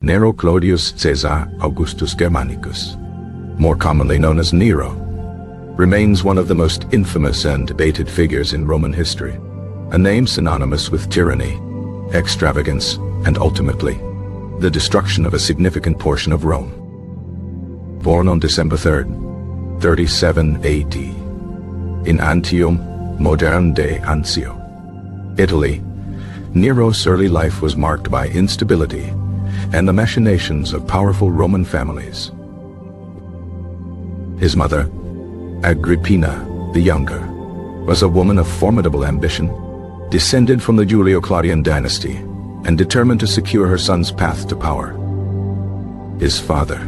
Nero Claudius Caesar Augustus Germanicus, more commonly known as Nero, remains one of the most infamous and debated figures in Roman history, a name synonymous with tyranny, extravagance, and ultimately, the destruction of a significant portion of Rome. Born on December 3rd, 37 AD, in Antium, modern day Anzio, Italy, Nero's early life was marked by instability and the machinations of powerful Roman families. His mother, Agrippina the Younger, was a woman of formidable ambition, descended from the Julio-Claudian dynasty, and determined to secure her son's path to power. His father,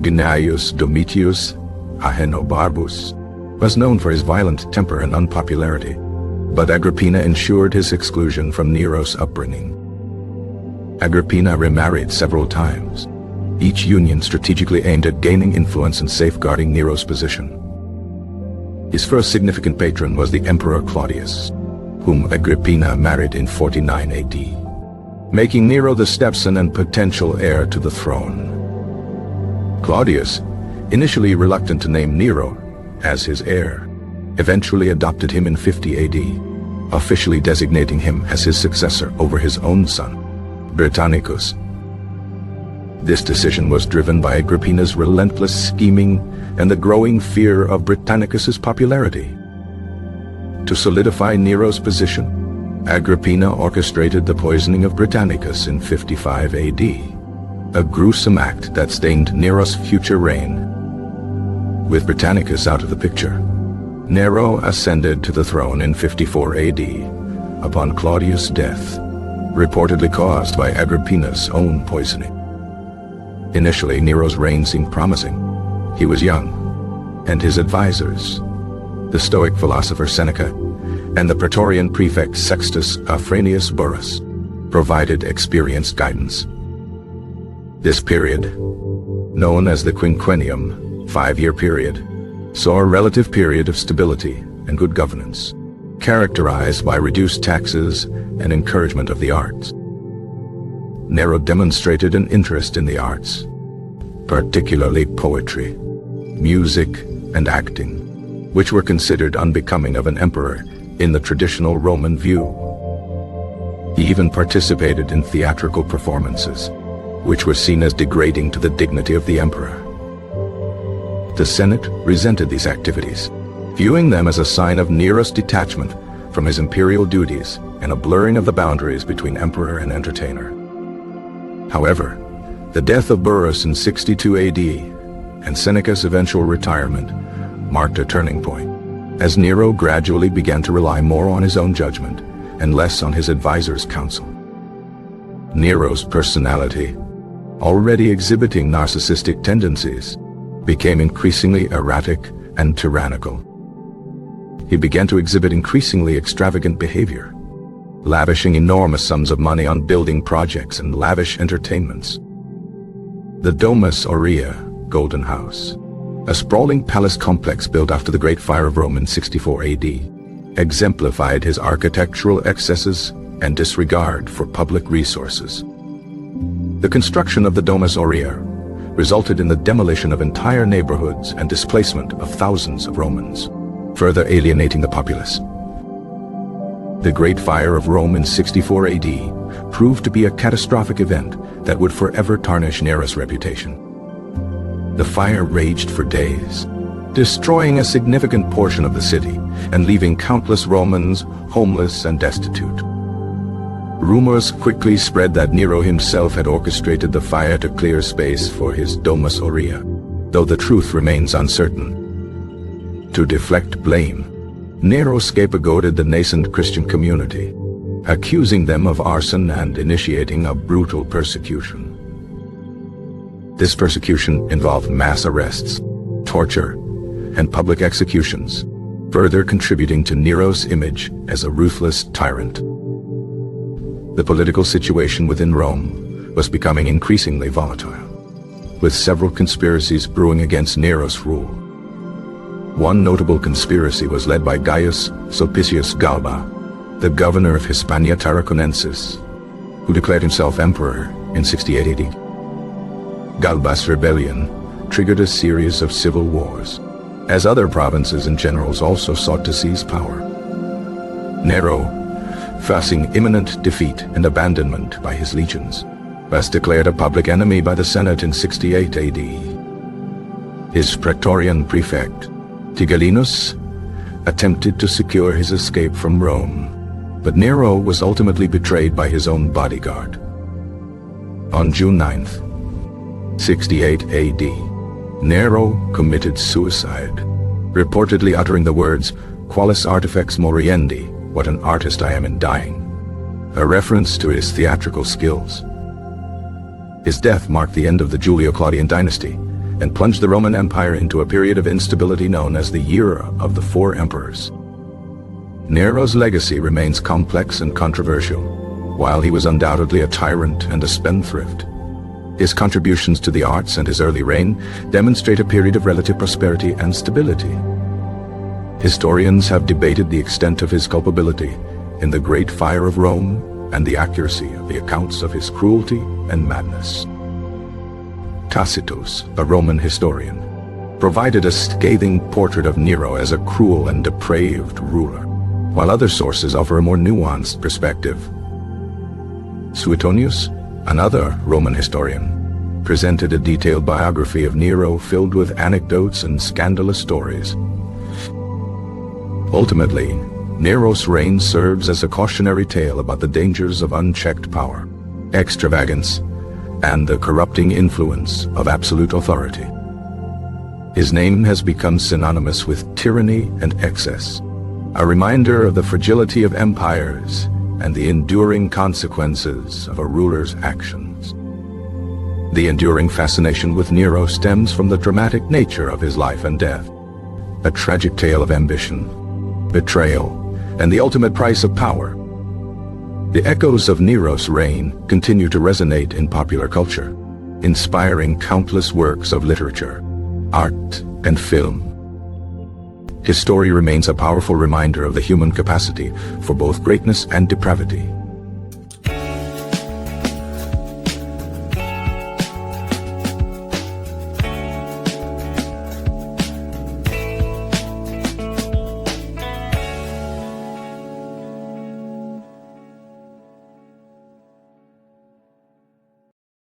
Gnaeus Domitius Ahenobarbus, was known for his violent temper and unpopularity, but Agrippina ensured his exclusion from Nero's upbringing. Agrippina remarried several times, each union strategically aimed at gaining influence and safeguarding Nero's position. His first significant patron was the Emperor Claudius, whom Agrippina married in 49 AD, making Nero the stepson and potential heir to the throne. Claudius, initially reluctant to name Nero as his heir, eventually adopted him in 50 AD, officially designating him as his successor over his own son, Britannicus. This decision was driven by Agrippina's relentless scheming and the growing fear of Britannicus's popularity. To solidify Nero's position, Agrippina orchestrated the poisoning of Britannicus in 55 AD, a gruesome act that stained Nero's future reign. With Britannicus out of the picture, Nero ascended to the throne in 54 AD upon Claudius' death, reportedly caused by Agrippina's own poisoning. Initially, Nero's reign seemed promising. He was young, and his advisors, the Stoic philosopher Seneca and the Praetorian prefect Sextus Afranius Burrus, provided experienced guidance. This period, known as the Quinquennium, 5-year period, saw a relative period of stability and good governance, characterized by reduced taxes and encouragement of the arts. Nero demonstrated an interest in the arts, particularly poetry, music, and acting, which were considered unbecoming of an emperor in the traditional Roman view. He even participated in theatrical performances, which were seen as degrading to the dignity of the emperor. The Senate resented these activities, viewing them as a sign of Nero's detachment from his imperial duties and a blurring of the boundaries between emperor and entertainer. However, the death of Burrus in 62 AD and Seneca's eventual retirement marked a turning point, as Nero gradually began to rely more on his own judgment and less on his advisors' counsel. Nero's personality, already exhibiting narcissistic tendencies, became increasingly erratic and tyrannical. He began to exhibit increasingly extravagant behavior, lavishing enormous sums of money on building projects and lavish entertainments. The Domus Aurea, Golden House, a sprawling palace complex built after the Great Fire of Rome in 64 AD, exemplified his architectural excesses and disregard for public resources. The construction of the Domus Aurea resulted in the demolition of entire neighborhoods and displacement of thousands of Romans, further alienating the populace. The Great Fire of Rome in 64 AD proved to be a catastrophic event that would forever tarnish Nero's reputation. The fire raged for days, destroying a significant portion of the city and leaving countless Romans homeless and destitute. Rumors quickly spread that Nero himself had orchestrated the fire to clear space for his Domus Aurea, though the truth remains uncertain. To deflect blame, Nero scapegoated the nascent Christian community, accusing them of arson and initiating a brutal persecution. This persecution involved mass arrests, torture, and public executions, further contributing to Nero's image as a ruthless tyrant. The political situation within Rome was becoming increasingly volatile, with several conspiracies brewing against Nero's rule. One notable conspiracy was led by Gaius Sulpicius Galba, the governor of Hispania Tarraconensis, who declared himself emperor in 68 AD. Galba's rebellion triggered a series of civil wars, as other provinces and generals also sought to seize power. Nero, facing imminent defeat and abandonment by his legions, was declared a public enemy by the Senate in 68 AD. His praetorian prefect, Tigellinus, attempted to secure his escape from Rome, but Nero was ultimately betrayed by his own bodyguard. On June 9th, 68 AD, Nero committed suicide, reportedly uttering the words, "Qualis artifex moriendi, what an artist I am in dying," a reference to his theatrical skills. His death marked the end of the Julio-Claudian dynasty and plunged the Roman Empire into a period of instability known as the Year of the Four Emperors. Nero's legacy remains complex and controversial. While he was undoubtedly a tyrant and a spendthrift, his contributions to the arts and his early reign demonstrate a period of relative prosperity and stability. Historians have debated the extent of his culpability in the Great Fire of Rome and the accuracy of the accounts of his cruelty and madness. Tacitus, a Roman historian, provided a scathing portrait of Nero as a cruel and depraved ruler, while other sources offer a more nuanced perspective. Suetonius, another Roman historian, presented a detailed biography of Nero filled with anecdotes and scandalous stories. Ultimately, Nero's reign serves as a cautionary tale about the dangers of unchecked power, extravagance, and the corrupting influence of absolute authority. His name has become synonymous with tyranny and excess, a reminder of the fragility of empires and the enduring consequences of a ruler's actions. The enduring fascination with Nero stems from the dramatic nature of his life and death, a tragic tale of ambition, betrayal, and the ultimate price of power. The echoes of Nero's reign continue to resonate in popular culture, inspiring countless works of literature, art, and film. His story remains a powerful reminder of the human capacity for both greatness and depravity.